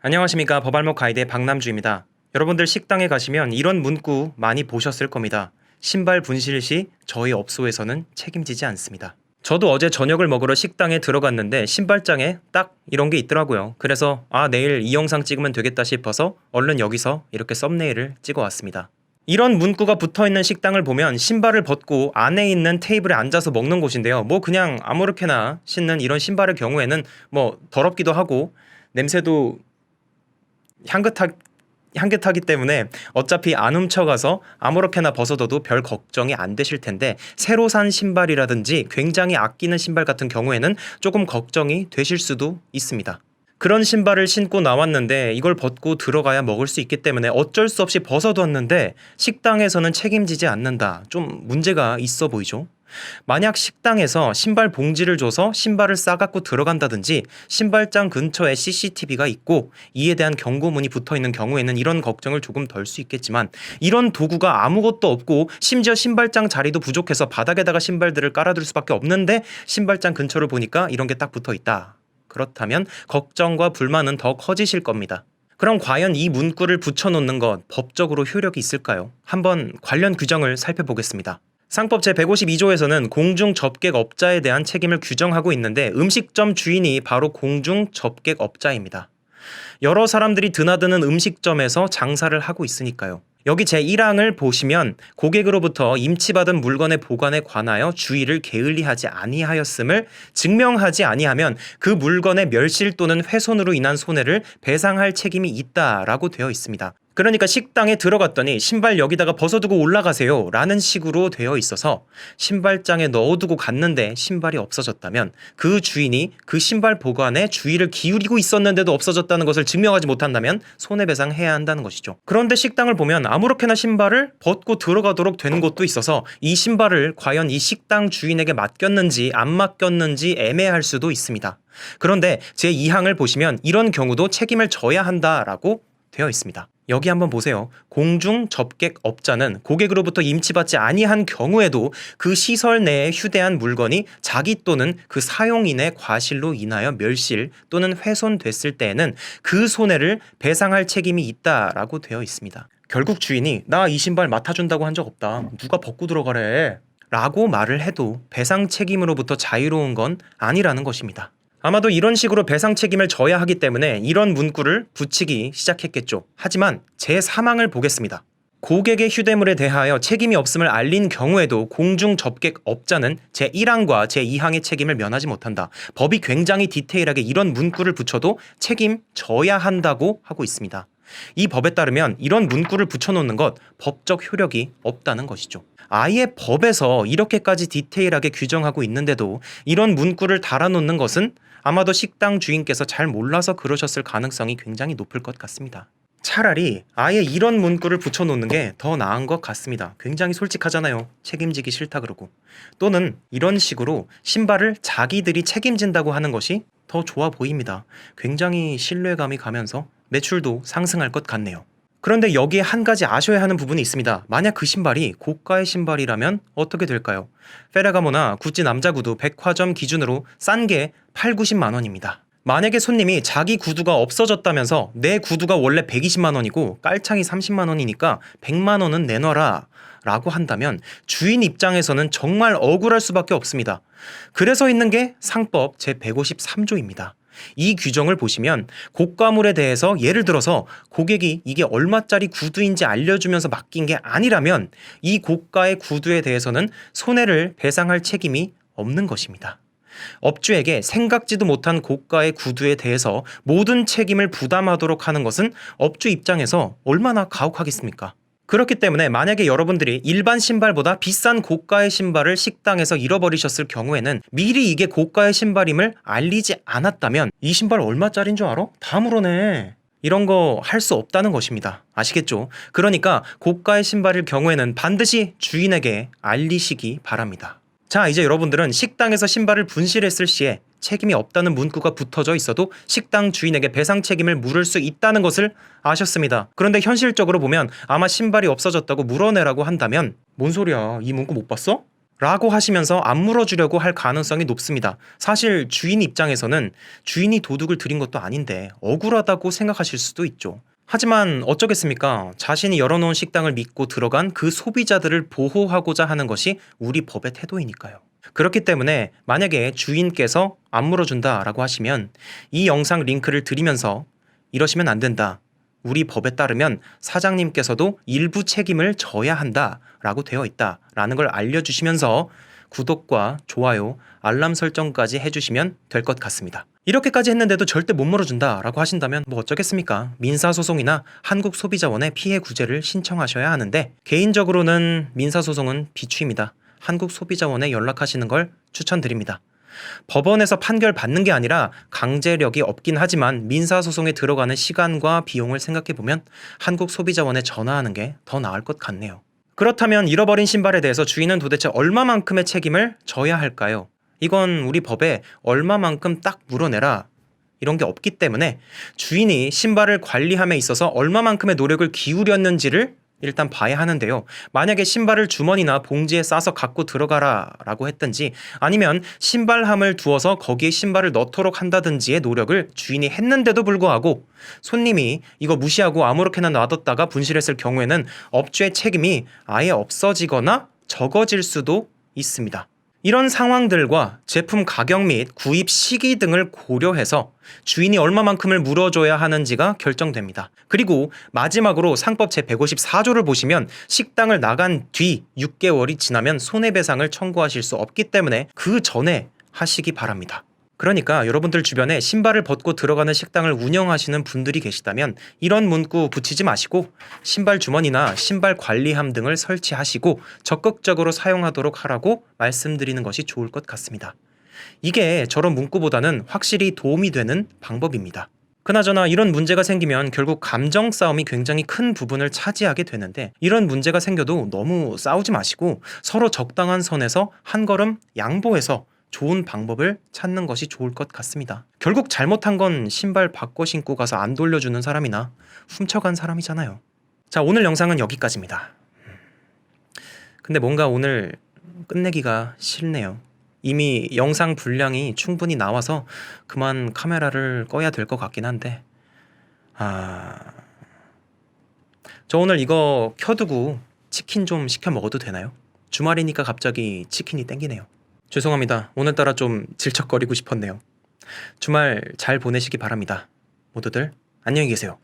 안녕하십니까. 법알목 가이드의 박남주입니다. 여러분들 식당에 가시면 이런 문구 많이 보셨을 겁니다. 신발 분실 시 저희 업소에서는 책임지지 않습니다. 저도 어제 저녁을 먹으러 식당에 들어갔는데 신발장에 딱 이런 게 있더라고요. 그래서 내일 이 영상 찍으면 되겠다 싶어서 얼른 여기서 이렇게 썸네일을 찍어 왔습니다. 이런 문구가 붙어있는 식당을 보면 신발을 벗고 안에 있는 테이블에 앉아서 먹는 곳인데요. 그냥 아무렇게나 신는 이런 신발의 경우에는 더럽기도 하고 냄새도 향긋하기 때문에 어차피 안 훔쳐가서 아무렇게나 벗어둬도 별 걱정이 안 되실 텐데, 새로 산 신발이라든지 굉장히 아끼는 신발 같은 경우에는 조금 걱정이 되실 수도 있습니다. 그런 신발을 신고 나왔는데 이걸 벗고 들어가야 먹을 수 있기 때문에 어쩔 수 없이 벗어뒀는데 식당에서는 책임지지 않는다. 좀 문제가 있어 보이죠? 만약 식당에서 신발 봉지를 줘서 신발을 싸갖고 들어간다든지 신발장 근처에 CCTV가 있고 이에 대한 경고문이 붙어있는 경우에는 이런 걱정을 조금 덜 수 있겠지만, 이런 도구가 아무것도 없고 심지어 신발장 자리도 부족해서 바닥에다가 신발들을 깔아둘 수밖에 없는데 신발장 근처를 보니까 이런 게 딱 붙어있다. 그렇다면 걱정과 불만은 더 커지실 겁니다. 그럼 과연 이 문구를 붙여놓는 것 법적으로 효력이 있을까요? 한번 관련 규정을 살펴보겠습니다. 상법 제152조에서는 공중접객업자에 대한 책임을 규정하고 있는데, 음식점 주인이 바로 공중접객업자입니다. 여러 사람들이 드나드는 음식점에서 장사를 하고 있으니까요. 여기 제1항을 보시면 고객으로부터 임치받은 물건의 보관에 관하여 주의를 게을리하지 아니하였음을 증명하지 아니하면 그 물건의 멸실 또는 훼손으로 인한 손해를 배상할 책임이 있다라고 되어 있습니다. 그러니까 식당에 들어갔더니 신발 여기다가 벗어두고 올라가세요 라는 식으로 되어 있어서 신발장에 넣어두고 갔는데 신발이 없어졌다면 그 주인이 그 신발 보관에 주의를 기울이고 있었는데도 없어졌다는 것을 증명하지 못한다면 손해배상해야 한다는 것이죠. 그런데 식당을 보면 아무렇게나 신발을 벗고 들어가도록 된 곳도 있어서 이 신발을 과연 이 식당 주인에게 맡겼는지 안 맡겼는지 애매할 수도 있습니다. 그런데 제2항을 보시면 이런 경우도 책임을 져야 한다라고 되어 있습니다. 여기 한번 보세요. 공중접객업자는 고객으로부터 임치받지 아니한 경우에도 그 시설 내에 휴대한 물건이 자기 또는 그 사용인의 과실로 인하여 멸실 또는 훼손됐을 때에는 그 손해를 배상할 책임이 있다라고 되어 있습니다. 결국 주인이 나 이 신발 맡아준다고 한 적 없다. 누가 벗고 들어가래. 라고 말을 해도 배상 책임으로부터 자유로운 건 아니라는 것입니다. 아마도 이런 식으로 배상 책임을 져야 하기 때문에 이런 문구를 붙이기 시작했겠죠. 하지만 제3항을 보겠습니다. 고객의 휴대물에 대하여 책임이 없음을 알린 경우에도 공중접객업자는 제1항과 제2항의 책임을 면하지 못한다. 법이 굉장히 디테일하게 이런 문구를 붙여도 책임져야 한다고 하고 있습니다. 이 법에 따르면 이런 문구를 붙여놓는 것 법적 효력이 없다는 것이죠. 아예 법에서 이렇게까지 디테일하게 규정하고 있는데도 이런 문구를 달아놓는 것은 아마도 식당 주인께서 잘 몰라서 그러셨을 가능성이 굉장히 높을 것 같습니다. 차라리 아예 이런 문구를 붙여놓는 게 더 나은 것 같습니다. 굉장히 솔직하잖아요. 책임지기 싫다 그러고. 또는 이런 식으로 신발을 자기들이 책임진다고 하는 것이 더 좋아 보입니다. 굉장히 신뢰감이 가면서 매출도 상승할 것 같네요. 그런데 여기에 한 가지 아셔야 하는 부분이 있습니다. 만약 그 신발이 고가의 신발이라면 어떻게 될까요? 페라가모나 구찌 남자 구두 백화점 기준으로 싼 게 8, 90만 원입니다. 만약에 손님이 자기 구두가 없어졌다면서 내 구두가 원래 120만 원이고 깔창이 30만 원이니까 100만 원은 내놔라 라고 한다면 주인 입장에서는 정말 억울할 수밖에 없습니다. 그래서 있는 게 상법 제153조입니다. 이 규정을 보시면 고가물에 대해서 예를 들어서 고객이 이게 얼마짜리 구두인지 알려주면서 맡긴 게 아니라면 이 고가의 구두에 대해서는 손해를 배상할 책임이 없는 것입니다. 업주에게 생각지도 못한 고가의 구두에 대해서 모든 책임을 부담하도록 하는 것은 업주 입장에서 얼마나 가혹하겠습니까? 그렇기 때문에 만약에 여러분들이 일반 신발보다 비싼 고가의 신발을 식당에서 잃어버리셨을 경우에는 미리 이게 고가의 신발임을 알리지 않았다면 이 신발 얼마짜리인 줄 알아? 다 물어내. 이런 거 할 수 없다는 것입니다. 아시겠죠? 그러니까 고가의 신발일 경우에는 반드시 주인에게 알리시기 바랍니다. 자, 이제 여러분들은 식당에서 신발을 분실했을 시에 책임이 없다는 문구가 붙어져 있어도 식당 주인에게 배상 책임을 물을 수 있다는 것을 아셨습니다. 그런데 현실적으로 보면 아마 신발이 없어졌다고 물어내라고 한다면 뭔 소리야, 이 문구 못 봤어? 라고 하시면서 안 물어주려고 할 가능성이 높습니다. 사실 주인 입장에서는 주인이 도둑을 들인 것도 아닌데 억울하다고 생각하실 수도 있죠. 하지만 어쩌겠습니까? 자신이 열어놓은 식당을 믿고 들어간 그 소비자들을 보호하고자 하는 것이 우리 법의 태도이니까요. 그렇기 때문에 만약에 주인께서 안 물어준다라고 하시면 이 영상 링크를 드리면서 이러시면 안 된다. 우리 법에 따르면 사장님께서도 일부 책임을 져야 한다라고 되어 있다라는 걸 알려주시면서 구독과 좋아요, 알람 설정까지 해주시면 될 것 같습니다. 이렇게까지 했는데도 절대 못 물어준다라고 하신다면 뭐 어쩌겠습니까? 민사소송이나 한국소비자원에 피해 구제를 신청하셔야 하는데 개인적으로는 민사소송은 비추입니다. 한국소비자원에 연락하시는 걸 추천드립니다. 법원에서 판결 받는 게 아니라 강제력이 없긴 하지만 민사소송에 들어가는 시간과 비용을 생각해보면 한국소비자원에 전화하는 게 더 나을 것 같네요. 그렇다면 잃어버린 신발에 대해서 주인은 도대체 얼마만큼의 책임을 져야 할까요? 이건 우리 법에 얼마만큼 딱 물어내라 이런 게 없기 때문에 주인이 신발을 관리함에 있어서 얼마만큼의 노력을 기울였는지를 일단 봐야 하는데요. 만약에 신발을 주머니나 봉지에 싸서 갖고 들어가라 라고 했든지 아니면 신발함을 두어서 거기에 신발을 넣도록 한다든지의 노력을 주인이 했는데도 불구하고 손님이 이거 무시하고 아무렇게나 놔뒀다가 분실했을 경우에는 업주의 책임이 아예 없어지거나 적어질 수도 있습니다. 이런 상황들과 제품 가격 및 구입 시기 등을 고려해서 주인이 얼마만큼을 물어줘야 하는지가 결정됩니다. 그리고 마지막으로 상법 제154조를 보시면 식당을 나간 뒤 6개월이 지나면 손해배상을 청구하실 수 없기 때문에 그 전에 하시기 바랍니다. 그러니까 여러분들 주변에 신발을 벗고 들어가는 식당을 운영하시는 분들이 계시다면 이런 문구 붙이지 마시고 신발 주머니나 신발 관리함 등을 설치하시고 적극적으로 사용하도록 하라고 말씀드리는 것이 좋을 것 같습니다. 이게 저런 문구보다는 확실히 도움이 되는 방법입니다. 그나저나 이런 문제가 생기면 결국 감정 싸움이 굉장히 큰 부분을 차지하게 되는데 이런 문제가 생겨도 너무 싸우지 마시고 서로 적당한 선에서 한 걸음 양보해서 좋은 방법을 찾는 것이 좋을 것 같습니다. 결국 잘못한 건 신발 바꿔 신고 가서 안 돌려주는 사람이나 훔쳐간 사람이잖아요. 자, 오늘 영상은 여기까지입니다. 근데 뭔가 오늘 끝내기가 싫네요. 이미 영상 분량이 충분히 나와서 그만 카메라를 꺼야 될 것 같긴 한데 저 오늘 이거 켜두고 치킨 좀 시켜 먹어도 되나요? 주말이니까 갑자기 치킨이 땡기네요. 죄송합니다. 오늘따라 좀 질척거리고 싶었네요. 주말 잘 보내시기 바랍니다. 모두들 안녕히 계세요.